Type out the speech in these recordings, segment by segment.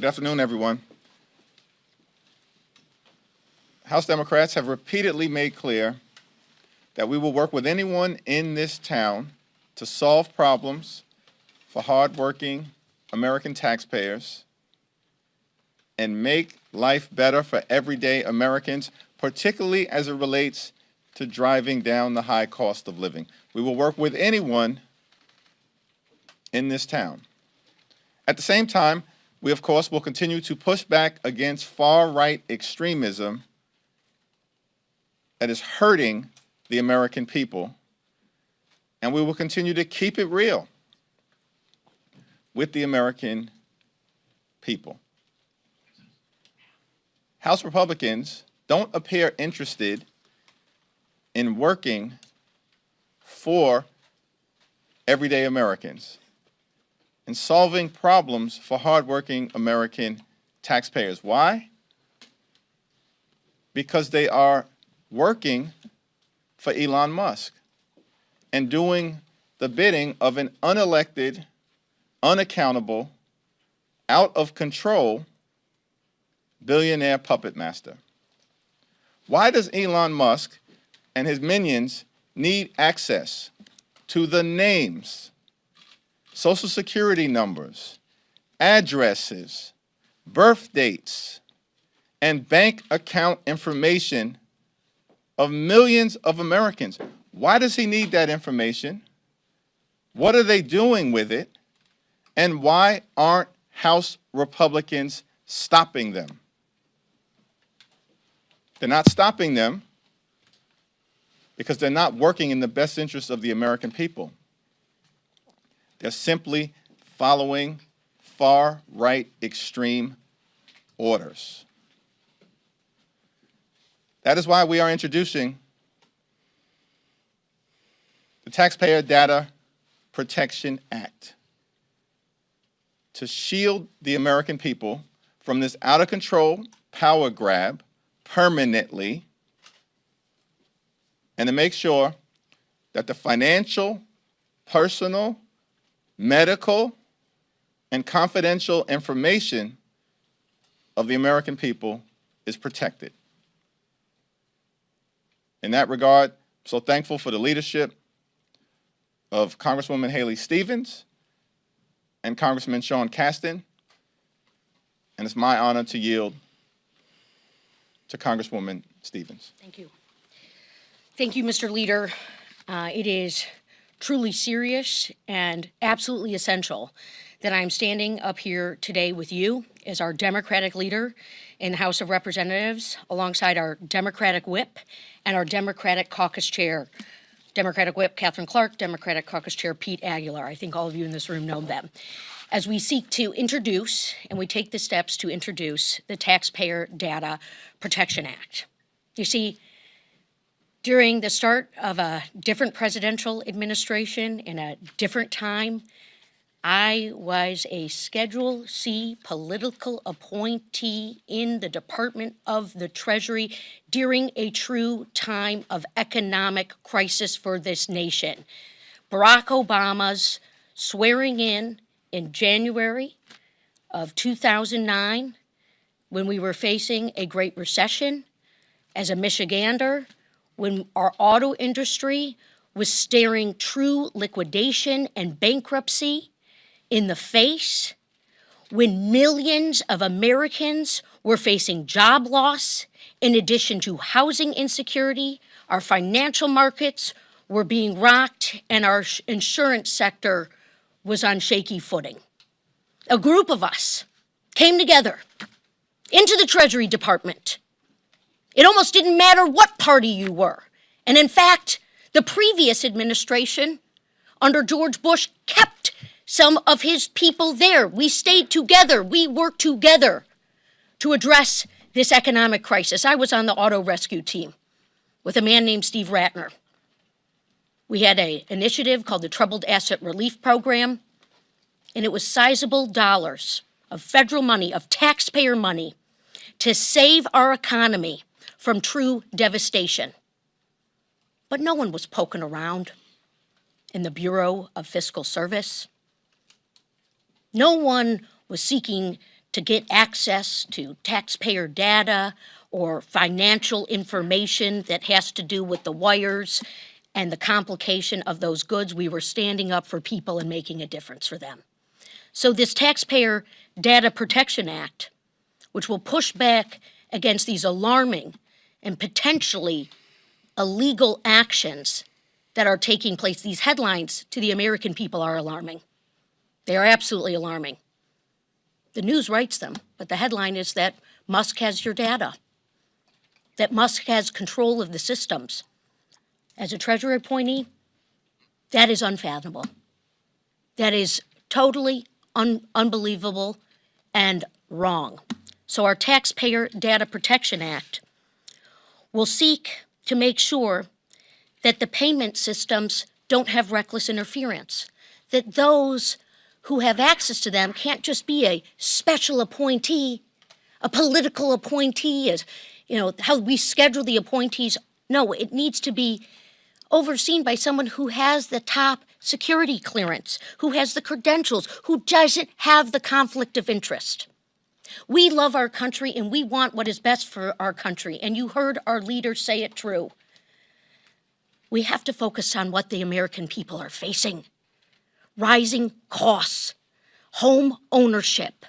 Good afternoon, everyone. House Democrats have repeatedly made clear that we will work with anyone in this town to solve problems for hardworking American taxpayers and make life better for everyday Americans, particularly as it relates to driving down the high cost of living. We will work with anyone in this town. At the same time, we, of course, will continue to push back against far-right extremism that is hurting the American people, and we will continue to keep it real with the American people. House Republicans don't appear interested in working for everyday Americans and solving problems for hardworking American taxpayers. Why? Because they are working for Elon Musk and doing the bidding of an unelected, unaccountable, out of control billionaire puppet master. Why does Elon Musk and his minions need access to the names, Social Security numbers, addresses, birth dates, and bank account information of millions of Americans? Why does he need that information? What are they doing with it? And why aren't House Republicans stopping them? They're not stopping them because they're not working in the best interest of the American people. They're simply following far-right extreme orders. That is why we are introducing the Taxpayer Data Protection Act to shield the American people from this out-of-control power grab permanently, and to make sure that the financial, personal, medical, and confidential information of the American people is protected. In that regard, I'm so thankful for the leadership of Congresswoman Haley Stevens and Congressman Sean Casten, and it's my honor to yield to Congresswoman Stevens. Thank you. Thank you, Mr. Leader. It is truly serious and absolutely essential that I'm standing up here today with you as our Democratic leader in the House of Representatives, alongside our Democratic whip and our Democratic caucus chair. Democratic whip Catherine Clark, Democratic caucus chair Pete Aguilar. I think all of you in this room know them. As we seek to introduce, and we take the steps to introduce, the Taxpayer Data Protection Act. You see, during the start of a different presidential administration in a different time, I was a Schedule C political appointee in the Department of the Treasury during a true time of economic crisis for this nation. Barack Obama's swearing in January of 2009, when we were facing a great recession, as a Michigander, when our auto industry was staring true liquidation and bankruptcy in the face, when millions of Americans were facing job loss, in addition to housing insecurity, our financial markets were being rocked, and our insurance sector was on shaky footing. A group of us came together into the Treasury Department. It almost didn't matter what party you were. And in fact, the previous administration under George Bush kept some of his people there. We stayed together. We worked together to address this economic crisis. I was on the auto rescue team with a man named Steve Ratner. We had an initiative called the Troubled Asset Relief Program, and it was sizable dollars of federal money, of taxpayer money, to save our economy from true devastation. But no one was poking around in the Bureau of Fiscal Service. No one was seeking to get access to taxpayer data or financial information that has to do with the wires and the complication of those goods. We were standing up for people and making a difference for them. So this Taxpayer Data Protection Act, which will push back against these alarming and potentially illegal actions that are taking place, these headlines to the American people are alarming. They are absolutely alarming. The news writes them, but the headline is that Musk has your data, that Musk has control of the systems. As a Treasury appointee, that is unfathomable. That is totally unbelievable and wrong. So our Taxpayer Data Protection Act will seek to make sure that the payment systems don't have reckless interference, that those who have access to them can't just be a special appointee, a political appointee, as how we schedule the appointees. No, it needs to be overseen by someone who has the top security clearance, who has the credentials, who doesn't have the conflict of interest. We love our country and we want what is best for our country. And you heard our leader say it true. We have to focus on what the American people are facing. Rising costs, home ownership,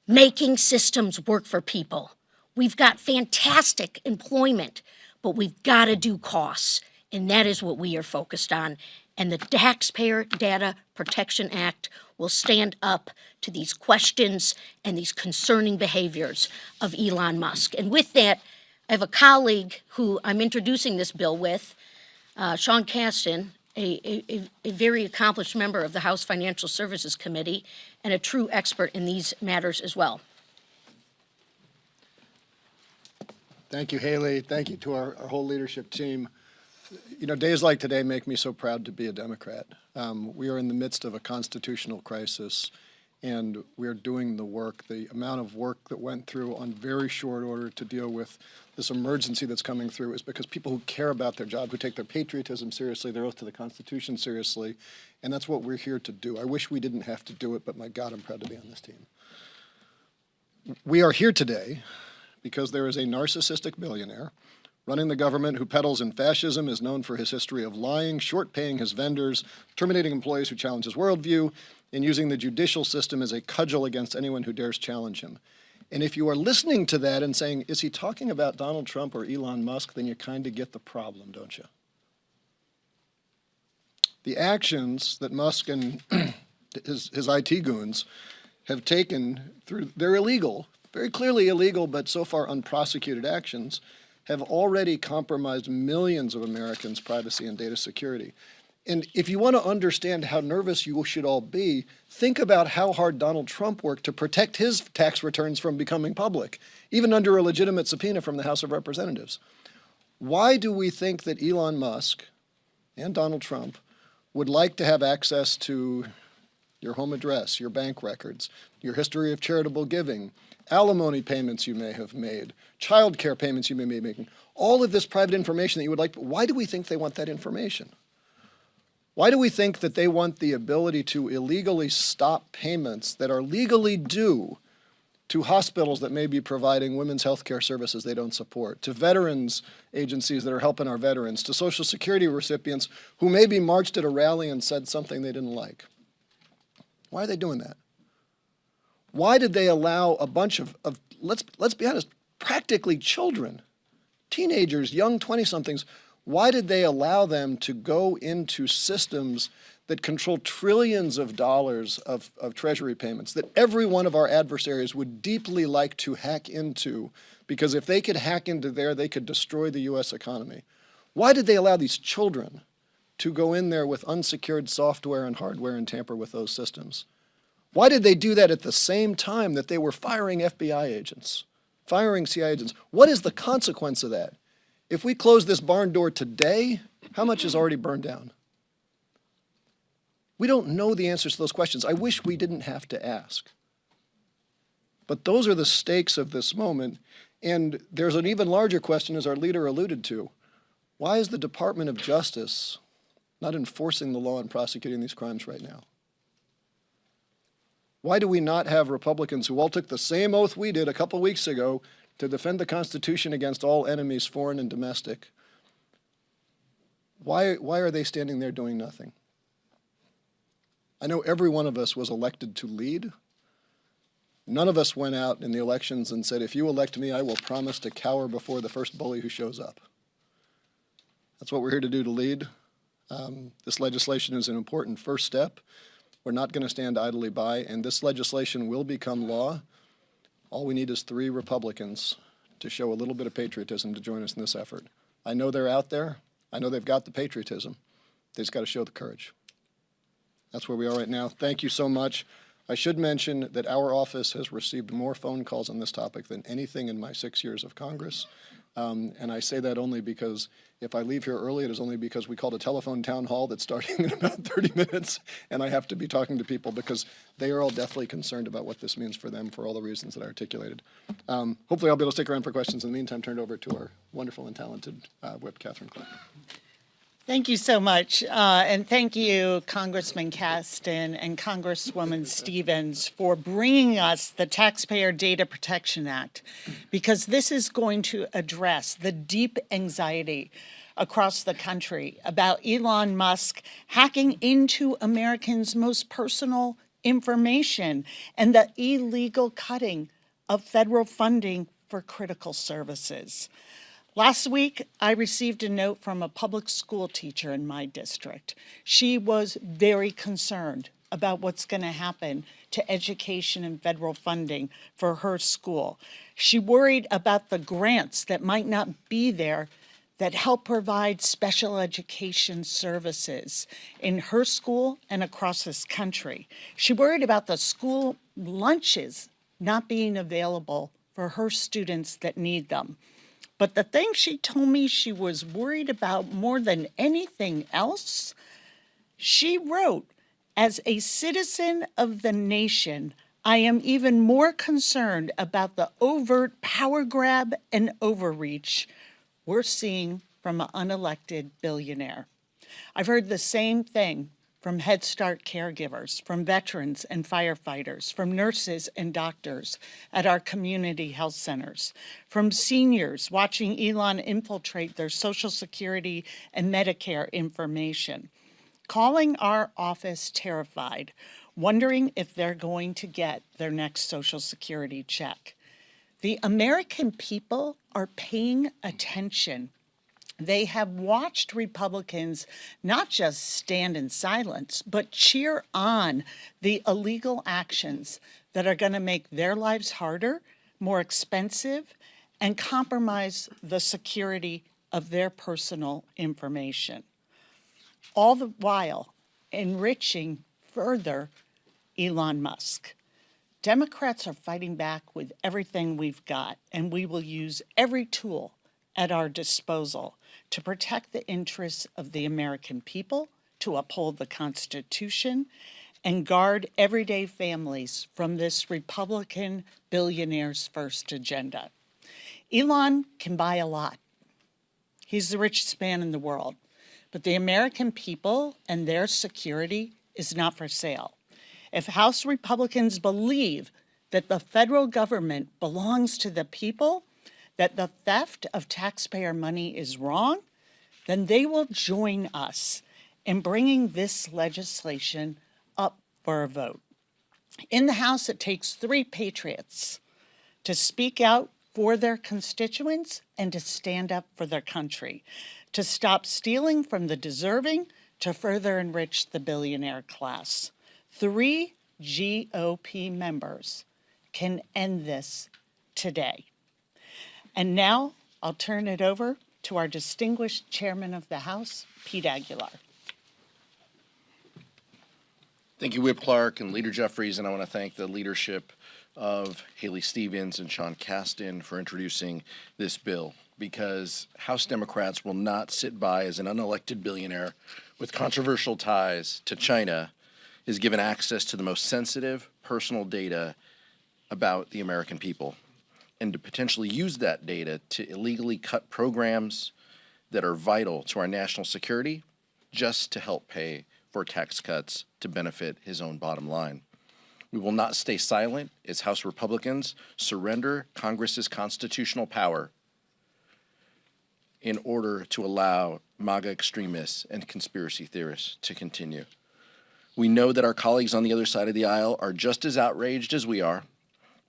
making systems work for people. We've got fantastic employment, but we've got to do costs. And that is what we are focused on. And the Taxpayer Data Protection Act will stand up to these questions and these concerning behaviors of Elon Musk. And with that, I have a colleague who I'm introducing this bill with, Sean Casten, a very accomplished member of the House Financial Services Committee and a true expert in these matters as well. Thank you, Haley. Thank you to our whole leadership team. Days like today make me so proud to be a Democrat. We are in the midst of a constitutional crisis, and we are doing the work. The amount of work that went through on very short order to deal with this emergency that's coming through is because people who care about their job, who take their patriotism seriously, their oath to the Constitution seriously, and that's what we're here to do. I wish we didn't have to do it, but my God, I'm proud to be on this team. We are here today because there is a narcissistic billionaire running the government who peddles in fascism, is known for his history of lying, short-paying his vendors, terminating employees who challenge his worldview, and using the judicial system as a cudgel against anyone who dares challenge him. And if you are listening to that and saying, is he talking about Donald Trump or Elon Musk, then you kind of get the problem, don't you? The actions that Musk and his IT goons have taken they're illegal, very clearly illegal, but so far unprosecuted actions, have already compromised millions of Americans' privacy and data security. And if you want to understand how nervous you should all be, think about how hard Donald Trump worked to protect his tax returns from becoming public, even under a legitimate subpoena from the House of Representatives. Why do we think that Elon Musk and Donald Trump would like to have access to your home address, your bank records, your history of charitable giving, alimony payments you may have made, child care payments you may be making, all of this private information that you would like? Why do we think they want that information? Why do we think that they want the ability to illegally stop payments that are legally due to hospitals that may be providing women's health care services they don't support, to veterans agencies that are helping our veterans, to Social Security recipients who maybe marched at a rally and said something they didn't like? Why are they doing that? Why did they allow a bunch of let's be honest, practically children, teenagers, young 20-somethings, why did they allow them to go into systems that control trillions of dollars of Treasury payments that every one of our adversaries would deeply like to hack into? Because if they could hack into there, they could destroy the U.S. economy. Why did they allow these children to go in there with unsecured software and hardware and tamper with those systems? Why did they do that at the same time that they were firing FBI agents, firing CIA agents? What is the consequence of that? If we close this barn door today, how much is already burned down? We don't know the answers to those questions. I wish we didn't have to ask. But those are the stakes of this moment. And there's an even larger question, as our leader alluded to. Why is the Department of Justice not enforcing the law and prosecuting these crimes right now? Why do we not have Republicans who all took the same oath we did a couple weeks ago to defend the Constitution against all enemies, foreign and domestic? Why are they standing there doing nothing? I know every one of us was elected to lead. None of us went out in the elections and said, if you elect me, I will promise to cower before the first bully who shows up. That's what we're here to do, to lead. This legislation is an important first step. We're not going to stand idly by, and this legislation will become law. All we need is 3 Republicans to show a little bit of patriotism to join us in this effort. I know they're out there. I know they've got the patriotism. They just got to show the courage. That's where we are right now. Thank you so much. I should mention that our office has received more phone calls on this topic than anything in my 6 years of Congress. And I say that only because if I leave here early, it is only because we called a telephone town hall that's starting in about 30 minutes, and I have to be talking to people because they are all deathly concerned about what this means for them for all the reasons that I articulated. Hopefully I'll be able to stick around for questions. In the meantime, turn it over to our wonderful and talented Whip, Catherine Clark. Thank you so much. And thank you, Congressman Caston and Congresswoman Stevens, for bringing us the Taxpayer Data Protection Act, because this is going to address the deep anxiety across the country about Elon Musk hacking into Americans' most personal information and the illegal cutting of federal funding for critical services. Last week, I received a note from a public school teacher in my district. She was very concerned about what's going to happen to education and federal funding for her school. She worried about the grants that might not be there that help provide special education services in her school and across this country. She worried about the school lunches not being available for her students that need them. But the thing she told me she was worried about more than anything else, she wrote, as a citizen of the nation, I am even more concerned about the overt power grab and overreach we're seeing from an unelected billionaire. I've heard the same thing from Head Start caregivers, from veterans and firefighters, from nurses and doctors at our community health centers, from seniors watching Elon infiltrate their Social Security and Medicare information, calling our office terrified, wondering if they're going to get their next Social Security check. The American people are paying attention. They have watched Republicans not just stand in silence, but cheer on the illegal actions that are going to make their lives harder, more expensive, and compromise the security of their personal information. All the while enriching further Elon Musk. Democrats are fighting back with everything we've got, and we will use every tool at our disposal to protect the interests of the American people, to uphold the Constitution, and guard everyday families from this Republican billionaire's first agenda. Elon can buy a lot. He's the richest man in the world. But the American people and their security is not for sale. If House Republicans believe that the federal government belongs to the people, that the theft of taxpayer money is wrong, then they will join us in bringing this legislation up for a vote. In the House, it takes 3 patriots to speak out for their constituents and to stand up for their country, to stop stealing from the deserving, to further enrich the billionaire class. 3 GOP members can end this today. And now I'll turn it over to our distinguished chairman of the House, Pete Aguilar. Thank you, Whip Clark and Leader Jeffries, and I want to thank the leadership of Haley Stevens and Sean Caston for introducing this bill, because House Democrats will not sit by as an unelected billionaire with controversial ties to China is given access to the most sensitive personal data about the American people, and to potentially use that data to illegally cut programs that are vital to our national security just to help pay for tax cuts to benefit his own bottom line. We will not stay silent as House Republicans surrender Congress's constitutional power in order to allow MAGA extremists and conspiracy theorists to continue. We know that our colleagues on the other side of the aisle are just as outraged as we are,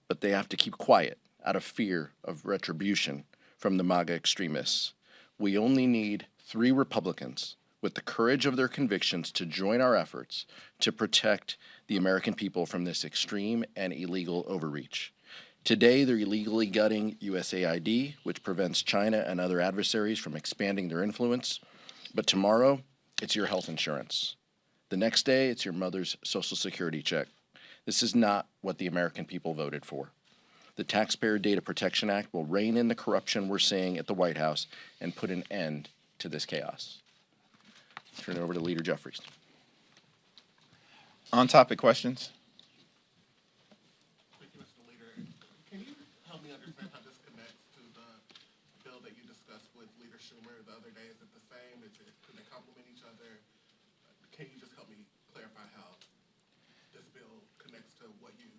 but they have to keep quiet out of fear of retribution from the MAGA extremists. We only need 3 Republicans with the courage of their convictions to join our efforts to protect the American people from this extreme and illegal overreach. Today, they're illegally gutting USAID, which prevents China and other adversaries from expanding their influence. But tomorrow, it's your health insurance. The next day, it's your mother's Social Security check. This is not what the American people voted for. The Taxpayer Data Protection Act will rein in the corruption we're seeing at the White House and put an end to this chaos. Turn it over to Leader Jeffries. On-topic questions? Thank you, Mr. Leader. Can you help me understand how this connects to the bill that you discussed with Leader Schumer the other day? Is it the same? Do they complement each other? Can you just help me clarify how this bill connects to what you?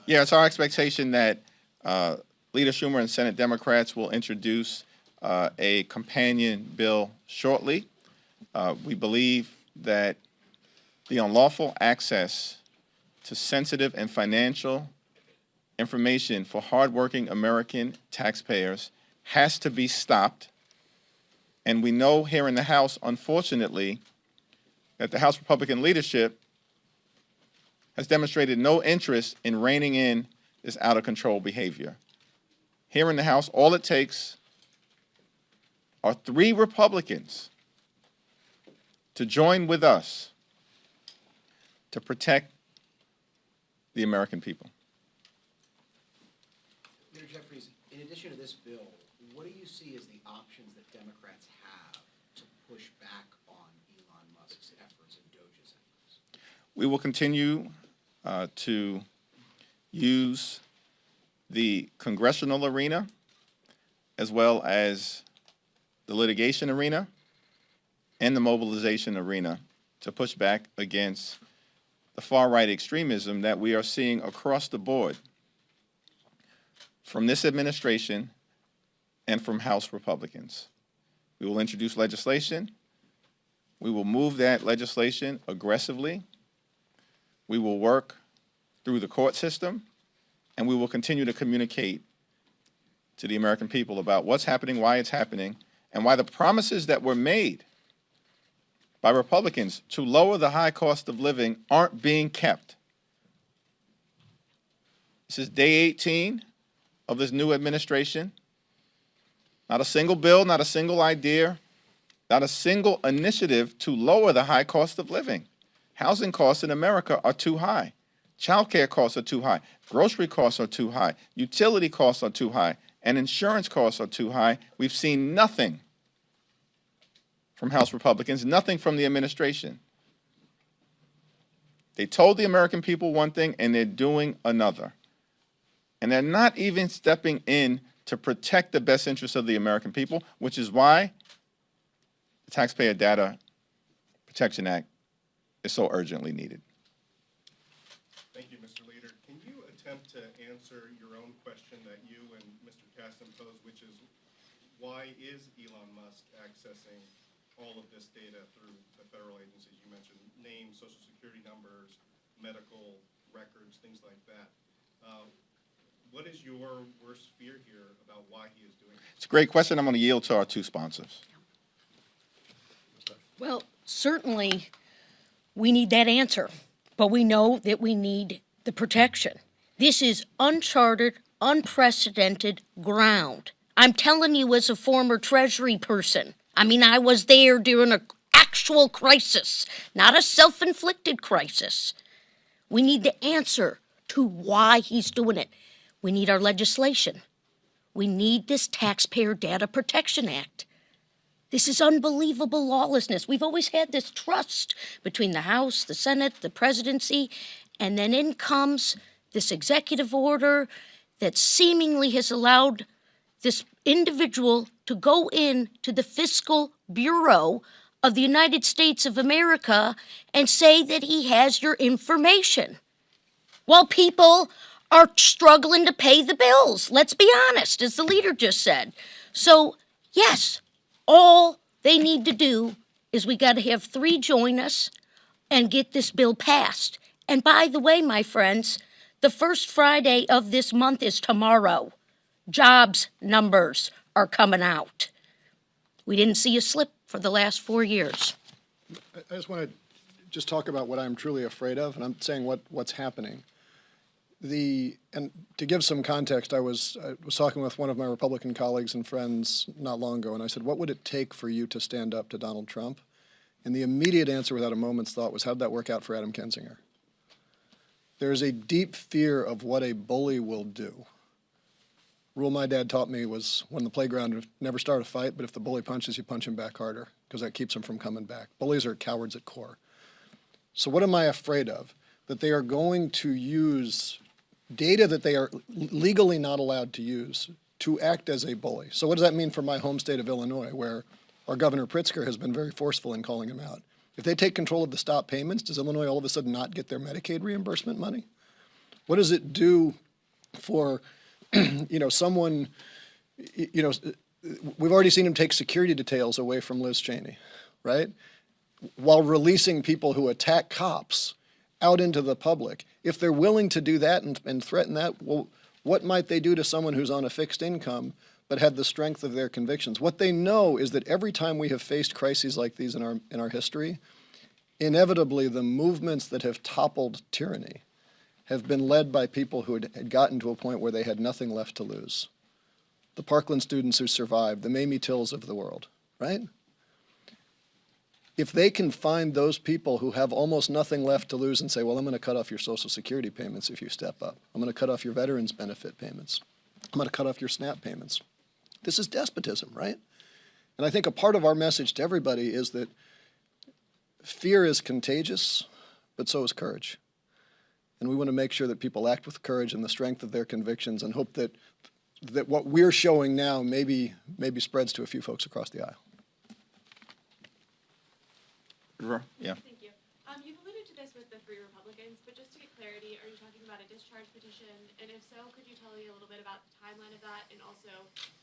Yeah, it's our expectation that Leader Schumer and Senate Democrats will introduce a companion bill shortly. We believe that the unlawful access to sensitive and financial information for hardworking American taxpayers has to be stopped. And we know here in the House, unfortunately, that the House Republican leadership has demonstrated no interest in reining in this out-of-control behavior. Here in the House, all it takes are 3 Republicans to join with us to protect the American people. Leader Jeffries, in addition to this bill, what do you see as the options that Democrats have to push back on Elon Musk's efforts and Doge's efforts? We will continue to use the congressional arena as well as the litigation arena and the mobilization arena to push back against the far-right extremism that we are seeing across the board from this administration and from House Republicans. We will introduce legislation. We will move that legislation aggressively. We will work through the court system, and we will continue to communicate to the American people about what's happening, why it's happening, and why the promises that were made by Republicans to lower the high cost of living aren't being kept. This is day 18 of this new administration. Not a single bill, not a single idea, not a single initiative to lower the high cost of living. Housing costs in America are too high. Child care costs are too high. Grocery costs are too high. Utility costs are too high. And insurance costs are too high. We've seen nothing from House Republicans, nothing from the administration. They told the American people one thing, and they're doing another. And they're not even stepping in to protect the best interests of the American people, which is why the Taxpayer Data Protection Act is so urgently needed. Thank you, Mr. Leader. Can you attempt to answer your own question that you and Mr. Kasten posed, which is why is Elon Musk accessing all of this data through the federal agencies you mentioned, names, social security numbers, medical records, things like that? What is your worst fear here about why he is doing it? It's a great question. I'm going to yield to our 2 sponsors. Well, certainly we need that answer, but we know that we need the protection. This is uncharted, unprecedented ground. I'm telling you as a former Treasury person. I mean, I was there during an actual crisis, not a self-inflicted crisis. We need the answer to why he's doing it. We need our legislation. We need this Taxpayer Data Protection Act. This is unbelievable lawlessness. We've always had this trust between the House, the Senate, the presidency, and then in comes this executive order that seemingly has allowed this individual to go in to the Fiscal Bureau of the United States of America and say that he has your information. while people are struggling to pay the bills. Let's be honest, as the leader just said. So, yes, all they need to do is we got to have 3 join us and get this bill passed. And by the way, my friends, the first Friday of this month is tomorrow. Jobs numbers are coming out. We didn't see a slip for the last 4 years. I just want to just talk about what I'm truly afraid of, and I'm saying what's happening. And to give some context, I was talking with one of my Republican colleagues and friends not long ago, and I said, what would it take for you to stand up to Donald Trump? And the immediate answer without a moment's thought was, how'd that work out for Adam Kinzinger? There is a deep fear of what a bully will do. Rule my dad taught me was when the playground, never start a fight, but if the bully punches, you punch him back harder, because that keeps him from coming back. Bullies are cowards at core. So what am I afraid of? That they are going to use data that they are legally not allowed to use to act as a bully. So what does that mean for my home state of Illinois, where our Governor Pritzker has been very forceful in calling him out? If they take control of the stop payments, does Illinois all of a sudden not get their Medicaid reimbursement money? What does it do for, someone, we've already seen him take security details away from Liz Cheney, right? While releasing people who attack cops out into the public. If they're willing to do that and threaten that, well, what might they do to someone who's on a fixed income but had the strength of their convictions? What they know is that every time we have faced crises like these in our history, inevitably the movements that have toppled tyranny have been led by people who had gotten to a point where they had nothing left to lose. The Parkland students who survived, the Mamie Tills of the world, right? If they can find those people who have almost nothing left to lose and say, well, I'm going to cut off your Social Security payments if you step up. I'm going to cut off your veterans benefit payments. I'm going to cut off your SNAP payments. This is despotism, right? And I think a part of our message to everybody is that fear is contagious, but so is courage. And we want to make sure that people act with courage and the strength of their convictions, and hope that what we're showing now maybe spreads to a few folks across the aisle. Yeah. Thank you. You've alluded to this with the 3 Republicans, but just to get clarity, are you talking about a discharge petition? And if so, could you tell me a little bit about the timeline of that? And also,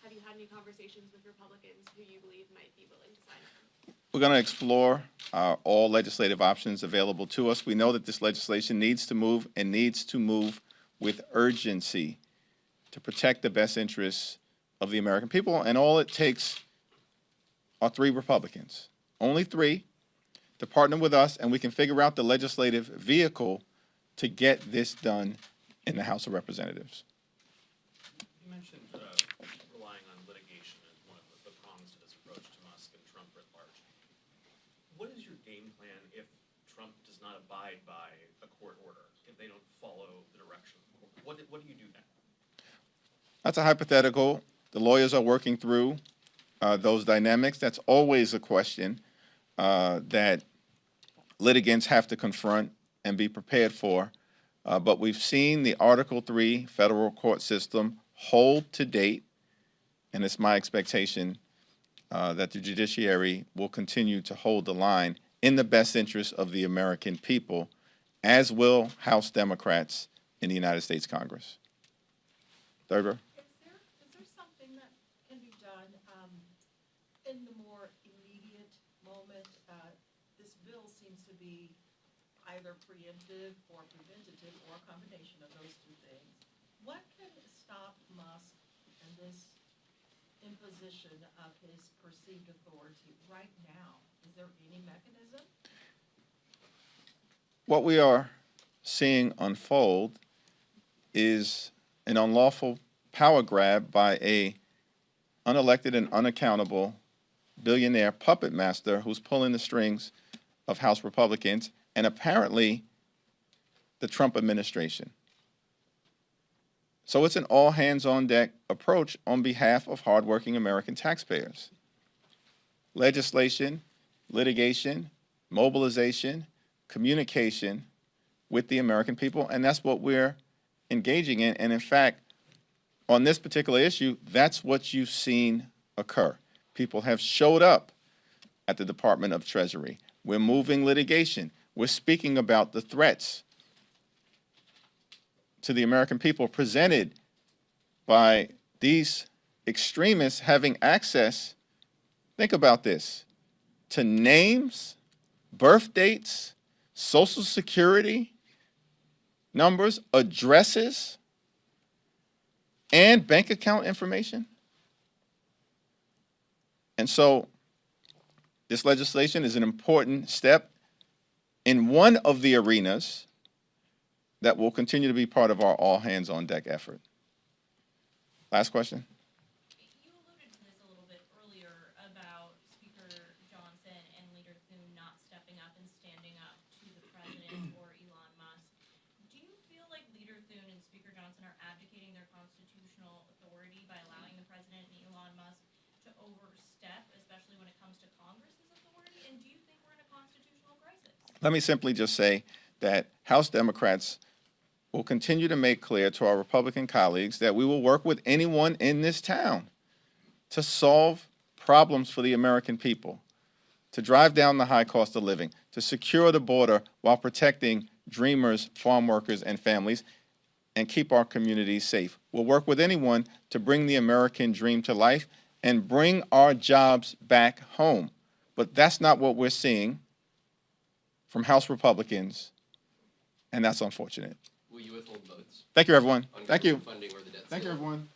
have you had any conversations with Republicans who you believe might be willing to sign it? We're going to explore all legislative options available to us. We know that this legislation needs to move, and needs to move with urgency to protect the best interests of the American people. And all it takes are 3 Republicans, only 3, to partner with us, and we can figure out the legislative vehicle to get this done in the House of Representatives. You mentioned relying on litigation as one of the prongs to this approach to Musk and Trump writ large. What is your game plan if Trump does not abide by a court order, if they don't follow the direction of the court? What do you do then? That's a hypothetical. The lawyers are working through those dynamics. That's always a question that litigants have to confront and be prepared for. But we've seen the Article III federal court system hold to date, and it's my expectation that the judiciary will continue to hold the line in the best interest of the American people, as will House Democrats in the United States Congress. Thurber? Is there something that can be done in the more immediate moment? This bill seems to be either preemptive or preventative, or a combination of those 2 things. What can stop Musk and this imposition of his perceived authority right now? Is there any mechanism? What we are seeing unfold is an unlawful power grab by a unelected and unaccountable billionaire puppet master who's pulling the strings of House Republicans and apparently the Trump administration. So it's an all-hands-on-deck approach on behalf of hardworking American taxpayers. Legislation, litigation, mobilization, communication with the American people, and that's what we're engaging in. And in fact, on this particular issue, that's what you've seen occur. People have showed up at the Department of Treasury. We're moving litigation. We're speaking about the threats to the American people presented by these extremists having access, think about this, to names, birth dates, social security numbers, addresses, and bank account information. And so this legislation is an important step in one of the arenas that will continue to be part of our all-hands-on-deck effort. Last question. You alluded to this a little bit earlier about Speaker Johnson and Leader Thune not stepping up and standing up to the president or Elon Musk. Do you feel like Leader Thune and Speaker Johnson are abdicating their constitutional authority by allowing the president and Elon Musk to overstep, especially when it comes to Congress's authority? And do you think we're in a constitutional crisis? Let me simply just say that House Democrats will continue to make clear to our Republican colleagues that we will work with anyone in this town to solve problems for the American people, to drive down the high cost of living, to secure the border while protecting dreamers, farm workers, and families, and keep our communities safe. We'll work with anyone to bring the American dream to life and bring our jobs back home. But that's not what we're seeing from House Republicans, and that's unfortunate. Will you withhold votes Thank you, everyone. on Thank you. government funding or the debt Thank you, ceiling? everyone.